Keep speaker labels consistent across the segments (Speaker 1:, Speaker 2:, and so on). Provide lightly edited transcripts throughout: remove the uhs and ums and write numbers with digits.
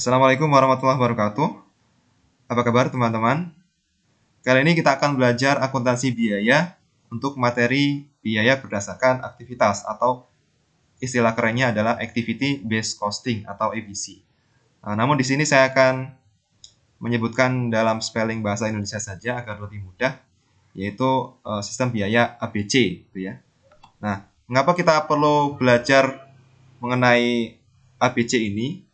Speaker 1: Assalamualaikum warahmatullahi wabarakatuh. Apa kabar teman-teman? Kali ini kita akan belajar akuntansi biaya untuk materi biaya berdasarkan aktivitas atau istilah kerennya adalah Activity Based Costing atau ABC. Namun di sini saya akan menyebutkan dalam spelling bahasa Indonesia saja agar lebih mudah, yaitu sistem biaya ABC, gitu ya. Nah, mengapa kita perlu belajar mengenai ABC ini?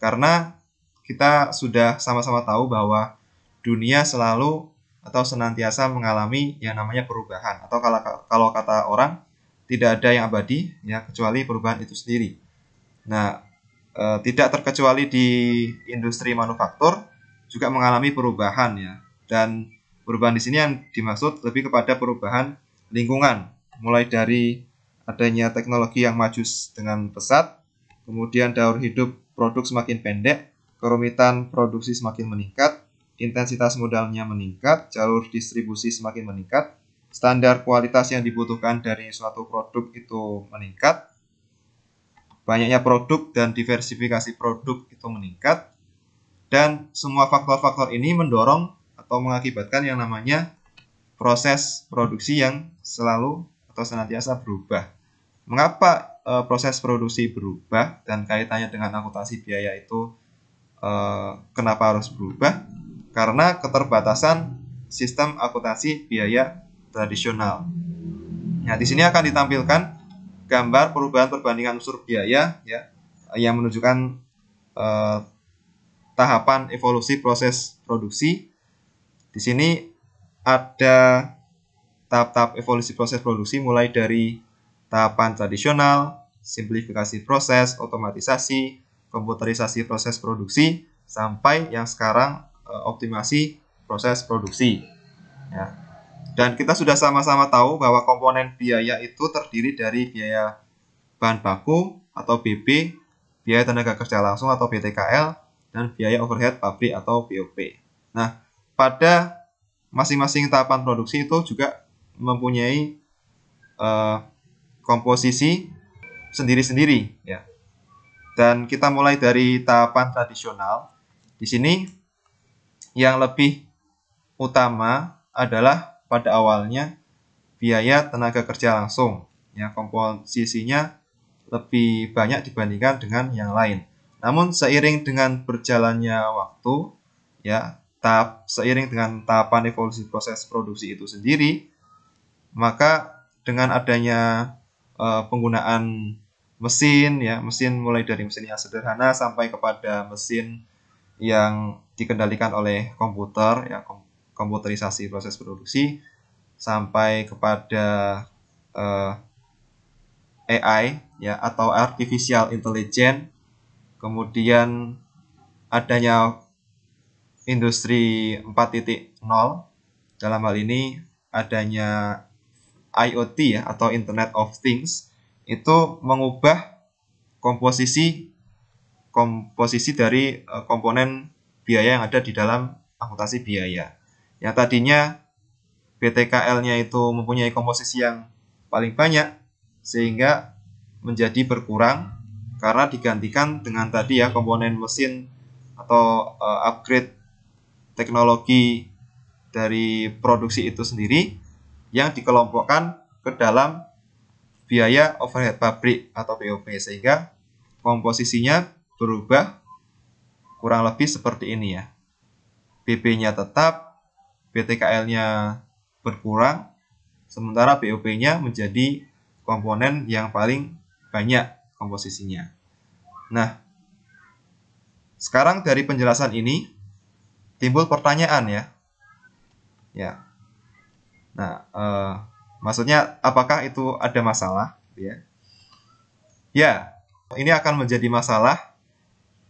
Speaker 1: Karena kita sudah sama-sama tahu bahwa dunia selalu atau senantiasa mengalami yang namanya perubahan, atau kalau kata orang tidak ada yang abadi ya kecuali perubahan itu sendiri. Nah, tidak terkecuali di industri manufaktur juga mengalami perubahan ya. Dan perubahan di sini yang dimaksud lebih kepada perubahan lingkungan, mulai dari adanya teknologi yang maju dengan pesat, kemudian daur hidup produk semakin pendek, kerumitan produksi semakin meningkat, intensitas modalnya meningkat, jalur distribusi semakin meningkat, standar kualitas yang dibutuhkan dari suatu produk itu meningkat, banyaknya produk dan diversifikasi produk itu meningkat, dan semua faktor-faktor ini mendorong atau mengakibatkan yang namanya proses produksi yang selalu atau senantiasa berubah. Mengapa proses produksi berubah dan kaitannya dengan akuntansi biaya itu kenapa harus berubah? Karena keterbatasan sistem akuntansi biaya tradisional. Nah, di sini akan ditampilkan gambar perubahan perbandingan unsur biaya ya yang menunjukkan tahapan evolusi proses produksi. Di sini ada tahap-tahap evolusi proses produksi mulai dari tahapan tradisional, simplifikasi proses, otomatisasi, komputerisasi proses produksi, sampai yang sekarang optimasi proses produksi. Ya. Dan kita sudah sama-sama tahu bahwa komponen biaya itu terdiri dari biaya bahan baku atau BB, biaya tenaga kerja langsung atau BTKL, dan biaya overhead pabrik atau BOP. Nah, pada masing-masing tahapan produksi itu juga mempunyai komposisi sendiri-sendiri ya. Dan kita mulai dari tahapan tradisional. Di sini yang lebih utama adalah pada awalnya biaya tenaga kerja langsung ya, komposisinya lebih banyak dibandingkan dengan yang lain. Namun seiring dengan berjalannya waktu ya, seiring dengan tahapan evolusi proses produksi itu sendiri, maka dengan adanya penggunaan mesin ya, mesin mulai dari mesin yang sederhana sampai kepada mesin yang dikendalikan oleh komputer ya, komputerisasi proses produksi, sampai kepada AI ya atau artificial intelligence, kemudian adanya industri 4.0, dalam hal ini adanya IoT ya atau Internet of Things, itu mengubah komposisi dari komponen biaya yang ada di dalam akuntansi biaya. Yang tadinya BTKL-nya itu mempunyai komposisi yang paling banyak sehingga menjadi berkurang karena digantikan dengan tadi ya komponen mesin atau upgrade teknologi dari produksi itu sendiri yang dikelompokkan ke dalam biaya overhead pabrik atau BOP, sehingga komposisinya berubah kurang lebih seperti ini ya. BB-nya tetap, BTKL-nya berkurang, sementara BOP-nya menjadi komponen yang paling banyak komposisinya. Nah, sekarang dari penjelasan ini timbul pertanyaan ya. Ya. Nah, maksudnya apakah itu ada masalah ya? Ya, ini akan menjadi masalah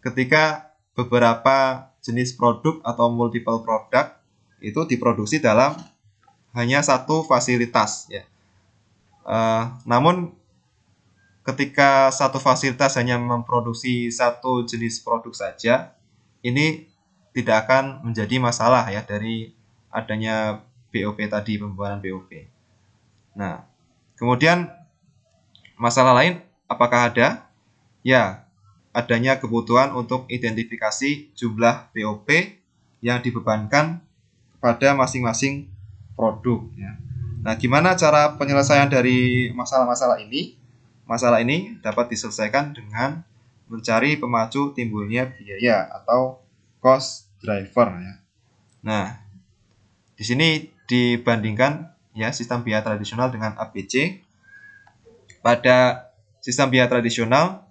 Speaker 1: ketika beberapa jenis produk atau multiple product itu diproduksi dalam hanya satu fasilitas ya. Namun ketika satu fasilitas hanya memproduksi satu jenis produk saja, ini tidak akan menjadi masalah ya dari adanya BOP tadi, pembubaran BOP. Nah, kemudian masalah lain apakah ada? Ya, adanya kebutuhan untuk identifikasi jumlah BOP yang dibebankan pada masing-masing produk. Ya. Nah, gimana cara penyelesaian dari masalah-masalah ini? Masalah ini dapat diselesaikan dengan mencari pemacu timbulnya biaya atau cost driver. Ya. Nah, di sini dibandingkan ya sistem biaya tradisional dengan ABC. Pada sistem biaya tradisional,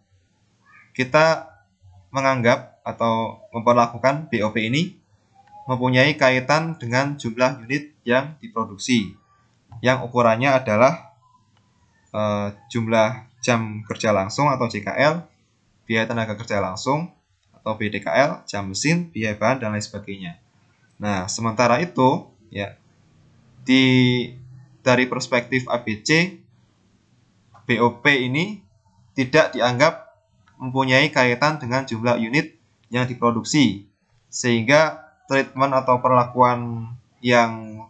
Speaker 1: kita menganggap atau memperlakukan BOP ini mempunyai kaitan dengan jumlah unit yang diproduksi, yang ukurannya adalah jumlah jam kerja langsung atau JKL, biaya tenaga kerja langsung atau BDKL, jam mesin, biaya bahan, dan lain sebagainya. Nah, sementara itu, ya, dari perspektif ABC, BOP ini tidak dianggap mempunyai kaitan dengan jumlah unit yang diproduksi, sehingga treatment atau perlakuan yang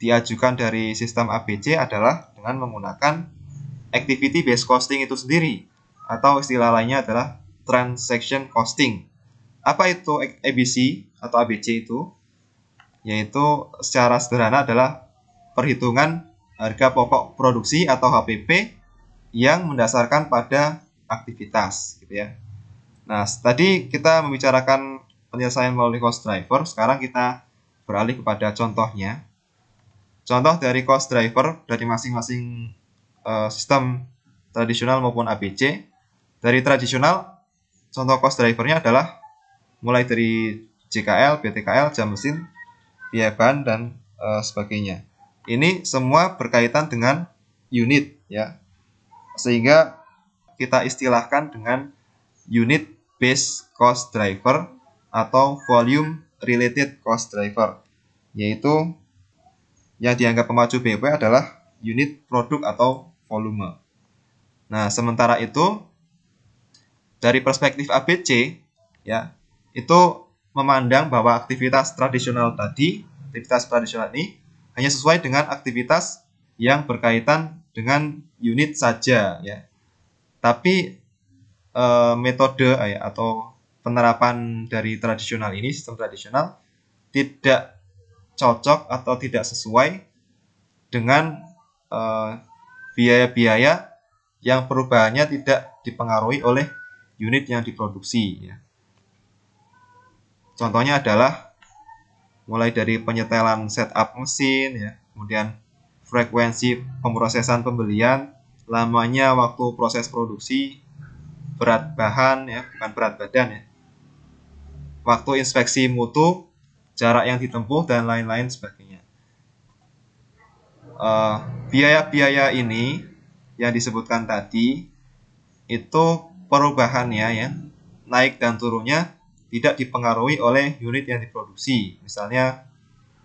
Speaker 1: diajukan dari sistem ABC adalah dengan menggunakan activity based costing itu sendiri, atau istilah lainnya adalah transaction costing. Apa itu ABC atau ABC itu? Yaitu secara sederhana adalah perhitungan harga pokok produksi atau HPP yang mendasarkan pada aktivitas, gitu ya. Nah, tadi kita membicarakan penyelesaian melalui cost driver. Sekarang kita beralih kepada contohnya. Contoh dari cost driver dari masing-masing sistem tradisional maupun ABC. Dari tradisional, contoh cost drivernya adalah mulai dari JKL, BTKL, jam mesin, biaya bahan, dan sebagainya. Ini semua berkaitan dengan unit, ya. Sehingga kita istilahkan dengan unit based cost driver atau volume related cost driver, yaitu yang dianggap pemacu BOP adalah unit produk atau volume. Nah, sementara itu dari perspektif ABC, ya, itu memandang bahwa aktivitas tradisional ini hanya sesuai dengan aktivitas yang berkaitan dengan unit saja, ya. Tapi metode atau penerapan dari tradisional ini, sistem tradisional, tidak cocok atau tidak sesuai dengan biaya-biaya yang perubahannya tidak dipengaruhi oleh unit yang diproduksi, ya. Contohnya adalah mulai dari penyetelan setup mesin, ya, kemudian frekuensi pemrosesan pembelian, lamanya waktu proses produksi, berat bahan, ya, bukan berat badan, ya, waktu inspeksi mutu, jarak yang ditempuh, dan lain-lain sebagainya. Biaya-biaya ini yang disebutkan tadi itu perubahannya, ya, naik dan turunnya tidak dipengaruhi oleh unit yang diproduksi. Misalnya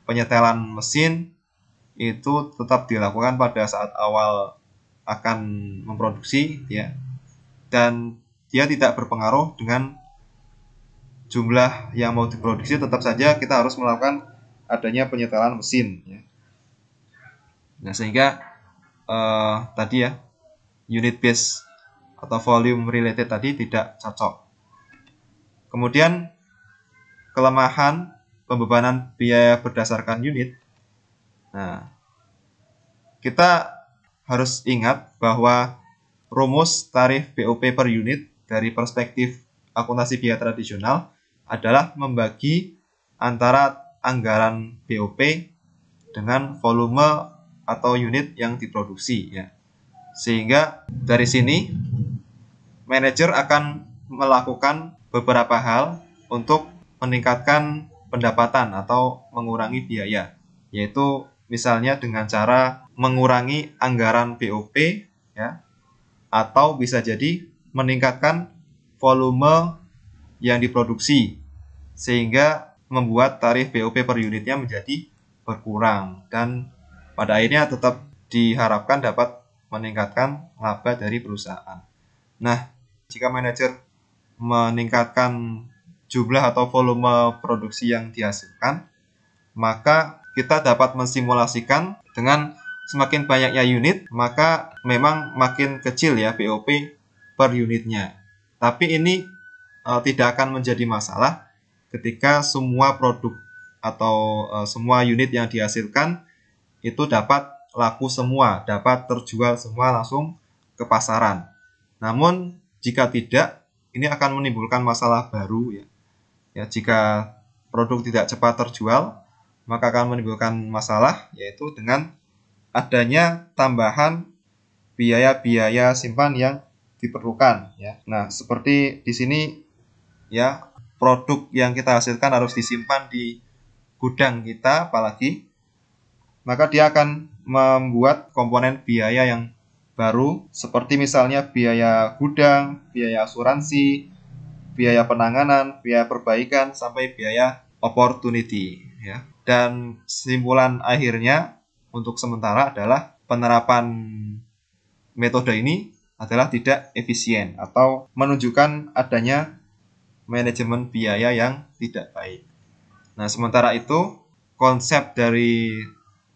Speaker 1: penyetelan mesin itu tetap dilakukan pada saat awal akan memproduksi, ya, dan dia tidak berpengaruh dengan jumlah yang mau diproduksi. Tetap saja kita harus melakukan adanya penyetelan mesin, ya. Nah, sehingga tadi, ya, unit base atau volume related tadi tidak cocok. Kemudian kelemahan pembebanan biaya berdasarkan unit. Nah, kita harus ingat bahwa rumus tarif BOP per unit dari perspektif akuntansi biaya tradisional adalah membagi antara anggaran BOP dengan volume atau unit yang diproduksi, ya. Sehingga dari sini manajer akan melakukan beberapa hal untuk meningkatkan pendapatan atau mengurangi biaya, yaitu misalnya dengan cara mengurangi anggaran BOP, ya, atau bisa jadi meningkatkan volume yang diproduksi sehingga membuat tarif BOP per unitnya menjadi berkurang, dan pada akhirnya tetap diharapkan dapat meningkatkan laba dari perusahaan. Nah, jika manajer meningkatkan jumlah atau volume produksi yang dihasilkan, maka kita dapat mensimulasikan dengan semakin banyaknya unit, maka memang makin kecil, ya, BOP per unitnya. Tapi ini tidak akan menjadi masalah ketika semua produk atau semua unit yang dihasilkan itu dapat laku semua, dapat terjual semua langsung ke pasaran. Namun jika tidak, ini akan menimbulkan masalah baru ya. Jika produk tidak cepat terjual, maka akan menimbulkan masalah yaitu dengan adanya tambahan biaya-biaya simpan yang diperlukan ya. Nah, seperti di sini ya, produk yang kita hasilkan harus disimpan di gudang kita apalagi, maka dia akan membuat komponen biaya yang baru seperti misalnya biaya gudang, biaya asuransi, biaya penanganan, biaya perbaikan, sampai biaya opportunity ya. Dan kesimpulan akhirnya untuk sementara adalah penerapan metode ini adalah tidak efisien atau menunjukkan adanya manajemen biaya yang tidak baik. Nah, sementara itu konsep dari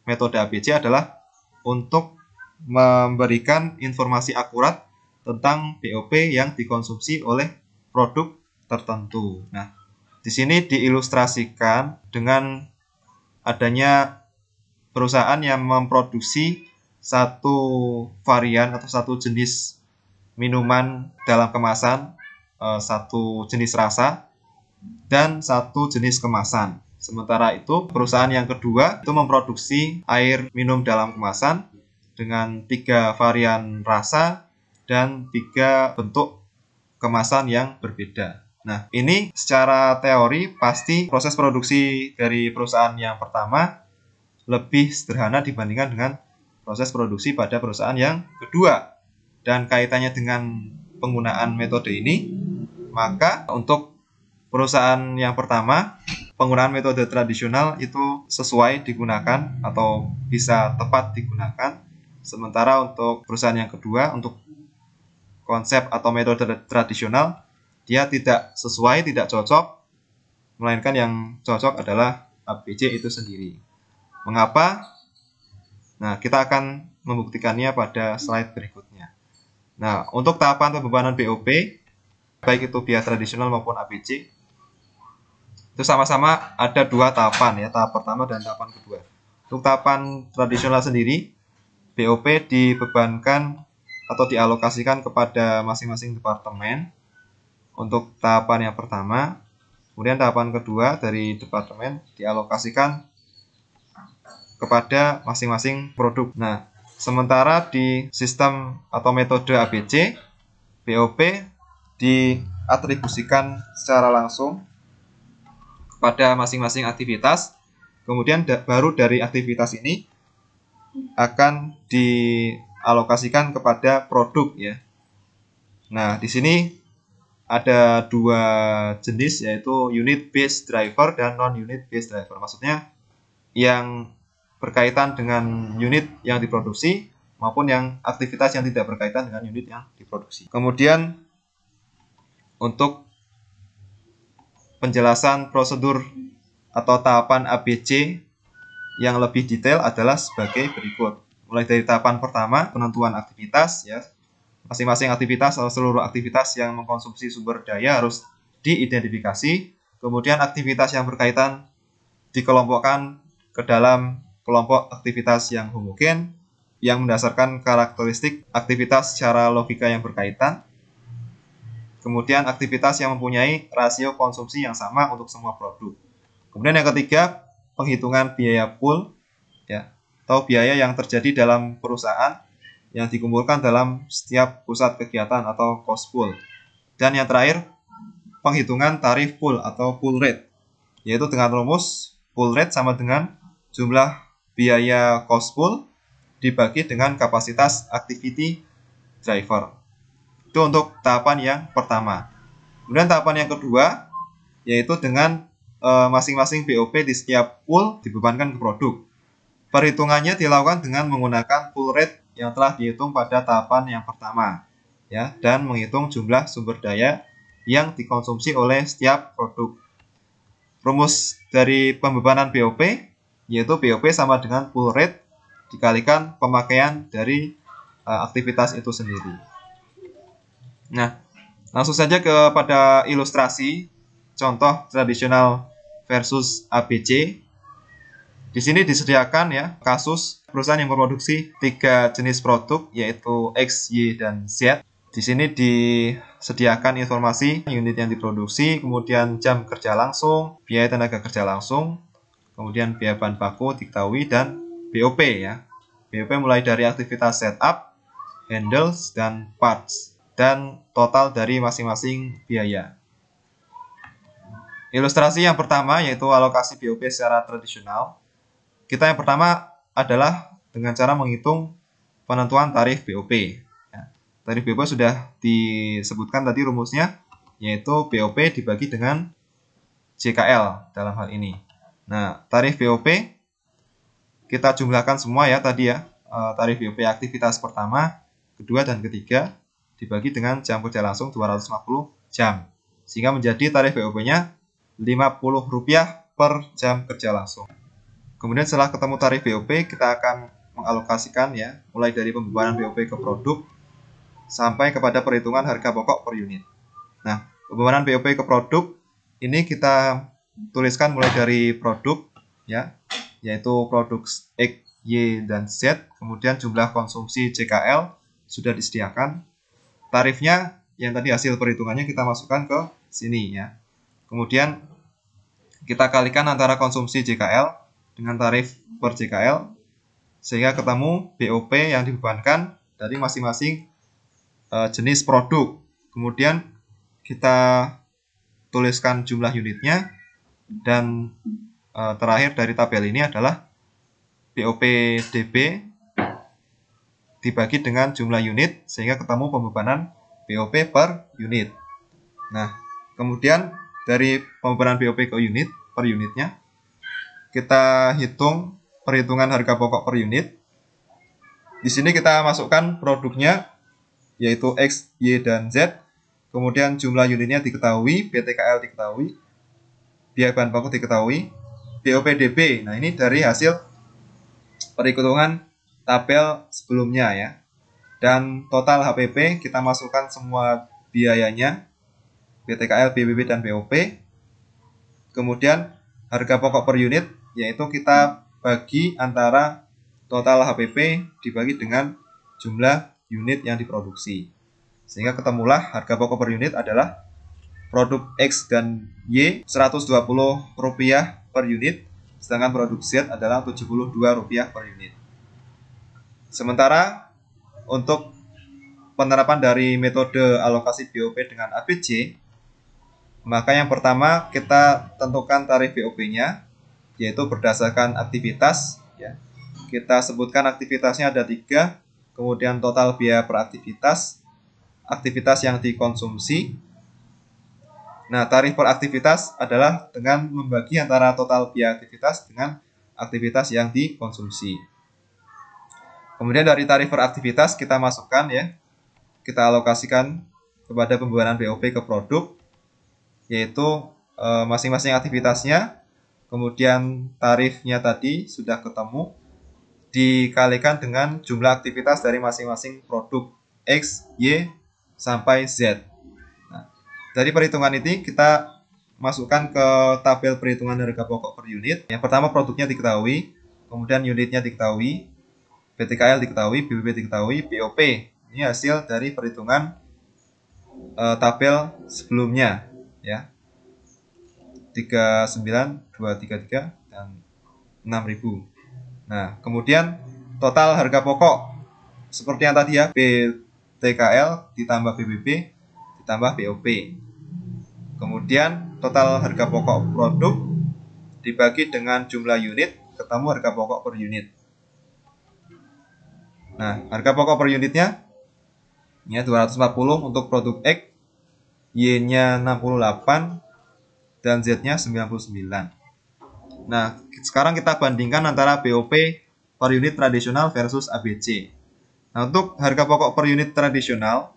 Speaker 1: metode ABC adalah untuk memberikan informasi akurat tentang BOP yang dikonsumsi oleh produk tertentu. Nah, di sini diilustrasikan dengan adanya perusahaan yang memproduksi satu varian atau satu jenis minuman dalam kemasan, satu jenis rasa, dan satu jenis kemasan. Sementara itu, perusahaan yang kedua itu memproduksi air minum dalam kemasan dengan 3 varian rasa dan 3 bentuk kemasan yang berbeda. Nah, ini secara teori pasti proses produksi dari perusahaan yang pertama lebih sederhana dibandingkan dengan proses produksi pada perusahaan yang kedua. Dan kaitannya dengan penggunaan metode ini, maka untuk perusahaan yang pertama, penggunaan metode tradisional itu sesuai digunakan atau bisa tepat digunakan. Sementara untuk perusahaan yang kedua, untuk konsep atau metode tradisional, dia tidak sesuai, tidak cocok, melainkan yang cocok adalah ABC itu sendiri. Mengapa? Nah, kita akan membuktikannya pada slide berikutnya. Nah, untuk tahapan pembebanan BOP, baik itu biaya tradisional maupun ABC, itu sama-sama ada 2 tahapan ya, tahap pertama dan tahapan kedua. Untuk tahapan tradisional sendiri, BOP dibebankan atau dialokasikan kepada masing-masing departemen untuk tahapan yang pertama. Kemudian tahapan kedua dari departemen dialokasikan kepada masing-masing produk. Nah, sementara di sistem atau metode ABC, BOP diatribusikan secara langsung pada masing-masing aktivitas. Kemudian baru dari aktivitas ini akan dialokasikan kepada produk ya. Nah, di sini ada 2 jenis, yaitu unit based driver dan non unit based driver. Maksudnya yang berkaitan dengan unit yang diproduksi maupun yang aktivitas yang tidak berkaitan dengan unit yang diproduksi. Kemudian untuk penjelasan prosedur atau tahapan ABC yang lebih detail adalah sebagai berikut. Mulai dari tahapan pertama, penentuan aktivitas ya. Masing-masing aktivitas atau seluruh aktivitas yang mengkonsumsi sumber daya harus diidentifikasi. Kemudian aktivitas yang berkaitan dikelompokkan ke dalam kelompok aktivitas yang homogen yang mendasarkan karakteristik aktivitas secara logika yang berkaitan. Kemudian aktivitas yang mempunyai rasio konsumsi yang sama untuk semua produk. Kemudian yang ketiga, penghitungan biaya pool ya, atau biaya yang terjadi dalam perusahaan yang dikumpulkan dalam setiap pusat kegiatan atau cost pool. Dan yang terakhir, penghitungan tarif pool atau pool rate, yaitu dengan rumus pool rate sama dengan jumlah biaya cost pool dibagi dengan kapasitas activity driver. Itu untuk tahapan yang pertama. Kemudian tahapan yang kedua, yaitu dengan masing-masing BOP di setiap pool dibebankan ke produk. Perhitungannya dilakukan dengan menggunakan pool rate yang telah dihitung pada tahapan yang pertama, ya, dan menghitung jumlah sumber daya yang dikonsumsi oleh setiap produk. Rumus dari pembebanan BOP yaitu BOP sama dengan pool rate dikalikan pemakaian dari aktivitas itu sendiri. Nah, Langsung saja kepada ilustrasi contoh tradisional versus ABC. Di sini disediakan ya kasus perusahaan yang memproduksi 3 jenis produk yaitu X, Y, dan Z. Di sini disediakan informasi unit yang diproduksi, kemudian jam kerja langsung, biaya tenaga kerja langsung, kemudian biaya bahan baku diketahui, dan BOP ya. BOP mulai dari aktivitas setup, handles, dan parts, dan total dari masing-masing biaya. Ilustrasi yang pertama yaitu alokasi BOP secara tradisional. Kita yang pertama adalah dengan cara menghitung penentuan tarif BOP. Ya, tarif BOP sudah disebutkan tadi rumusnya, yaitu BOP dibagi dengan JKL dalam hal ini. Nah, tarif BOP kita jumlahkan semua ya tadi ya. Tarif BOP aktivitas pertama, kedua, dan ketiga dibagi dengan jam kerja langsung 250 jam. Sehingga menjadi tarif BOP-nya Rp50 per jam kerja langsung. Kemudian setelah ketemu tarif BOP, kita akan mengalokasikan ya, mulai dari pembebanan BOP ke produk sampai kepada perhitungan harga pokok per unit. Nah, pembebanan BOP ke produk ini kita tuliskan mulai dari produk ya, yaitu produk X, Y, dan Z. Kemudian jumlah konsumsi JKL sudah disediakan. Tarifnya yang tadi hasil perhitungannya kita masukkan ke sini ya. Kemudian kita kalikan antara konsumsi JKL dengan tarif per JKL sehingga ketemu BOP yang dibebankan dari masing-masing jenis produk. Kemudian kita tuliskan jumlah unitnya dan terakhir dari tabel ini adalah BOP DB dibagi dengan jumlah unit sehingga ketemu pembebanan BOP per unit. Nah, kemudian dari pembebanan BOP ke unit per unitnya kita hitung perhitungan harga pokok per unit. Di sini kita masukkan produknya yaitu X, Y, dan Z. Kemudian jumlah unitnya diketahui, BTKL diketahui, biaya bahan baku diketahui, BOPDB. Nah, ini dari hasil perhitungan tabel sebelumnya ya. Dan total HPP kita masukkan semua biayanya, BTKL, BBB, dan BOP. Kemudian harga pokok per unit yaitu kita bagi antara total HPP dibagi dengan jumlah unit yang diproduksi. Sehingga ketemulah harga pokok per unit adalah produk X dan Y Rp120 per unit, sedangkan produk Z adalah Rp72 per unit. Sementara untuk penerapan dari metode alokasi BOP dengan ABC, maka yang pertama kita tentukan tarif BOP-nya yaitu berdasarkan aktivitas ya. Kita sebutkan aktivitasnya ada 3, kemudian total biaya per aktivitas, aktivitas yang dikonsumsi. Nah, tarif per aktivitas adalah dengan membagi antara total biaya aktivitas dengan aktivitas yang dikonsumsi. Kemudian dari tarif per aktivitas kita masukkan ya, kita alokasikan kepada pembebanan BOP ke produk, yaitu masing-masing aktivitasnya. Kemudian tarifnya tadi sudah ketemu, dikalikan dengan jumlah aktivitas dari masing-masing produk X, Y, sampai Z. Nah, dari perhitungan ini kita masukkan ke tabel perhitungan harga pokok per unit. Yang pertama produknya diketahui, kemudian unitnya diketahui, BTKL diketahui, BBB diketahui, BOP. Ini hasil dari perhitungan tabel sebelumnya ya. 39.233 dan 6.000. Nah, kemudian total harga pokok seperti yang tadi ya, BTKL ditambah BBB ditambah BOP. Kemudian total harga pokok produk dibagi dengan jumlah unit, ketemu harga pokok per unit. Nah, harga pokok per unitnya ya 240 untuk produk X, Y-nya 68, dan Z-nya 99. Nah, sekarang kita bandingkan antara BOP per unit tradisional versus ABC. Nah, untuk harga pokok per unit tradisional,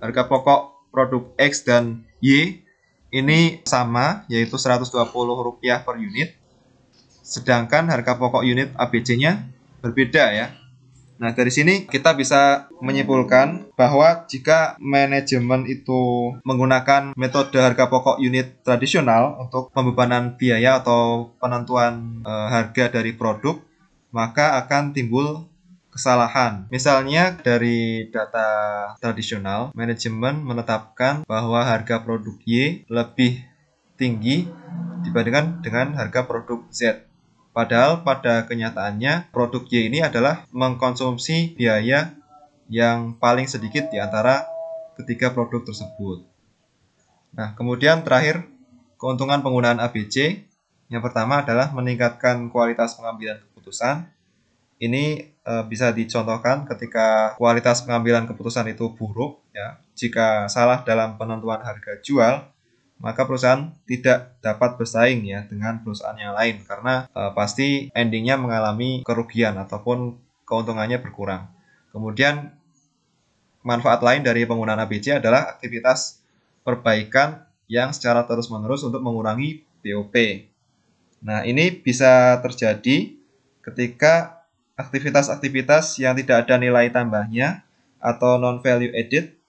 Speaker 1: harga pokok produk X dan Y ini sama, yaitu Rp120 per unit. Sedangkan harga pokok unit ABC-nya berbeda ya. Nah, dari sini kita bisa menyimpulkan bahwa jika manajemen itu menggunakan metode harga pokok unit tradisional untuk pembebanan biaya atau penentuan harga dari produk, maka akan timbul kesalahan. Misalnya dari data tradisional, manajemen menetapkan bahwa harga produk Y lebih tinggi dibandingkan dengan harga produk Z. Padahal pada kenyataannya produk Y ini adalah mengkonsumsi biaya yang paling sedikit di antara ketiga produk tersebut. Nah, kemudian terakhir, keuntungan penggunaan ABC. Yang pertama adalah meningkatkan kualitas pengambilan keputusan. Ini bisa dicontohkan ketika kualitas pengambilan keputusan itu buruk, ya. Jika salah dalam penentuan harga jual, maka perusahaan tidak dapat bersaing ya dengan perusahaan yang lain karena pasti endingnya mengalami kerugian ataupun keuntungannya berkurang. Kemudian manfaat lain dari penggunaan ABC adalah aktivitas perbaikan yang secara terus-menerus untuk mengurangi BOP. Nah, ini bisa terjadi ketika aktivitas-aktivitas yang tidak ada nilai tambahnya atau non-value added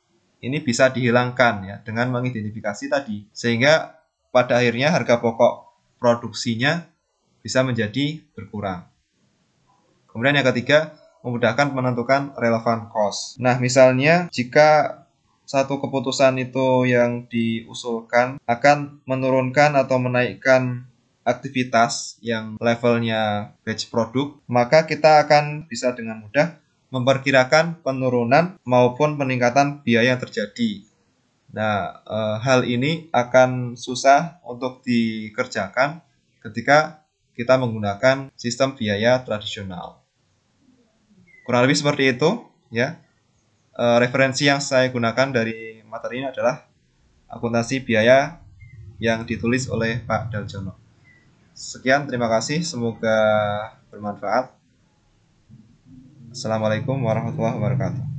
Speaker 1: ini bisa dihilangkan ya dengan mengidentifikasi tadi. Sehingga pada akhirnya harga pokok produksinya bisa menjadi berkurang. Kemudian yang ketiga, memudahkan menentukan relevan cost. Nah, misalnya jika satu keputusan itu yang diusulkan akan menurunkan atau menaikkan aktivitas yang levelnya batch produk, maka kita akan bisa dengan mudah memperkirakan penurunan maupun peningkatan biaya yang terjadi. Nah, hal ini akan susah untuk dikerjakan ketika kita menggunakan sistem biaya tradisional. Kurang lebih seperti itu, ya. Referensi yang saya gunakan dari materi ini adalah akuntansi biaya yang ditulis oleh Pak Darjono. Sekian, terima kasih. Semoga bermanfaat. Assalamualaikum warahmatullahi wabarakatuh.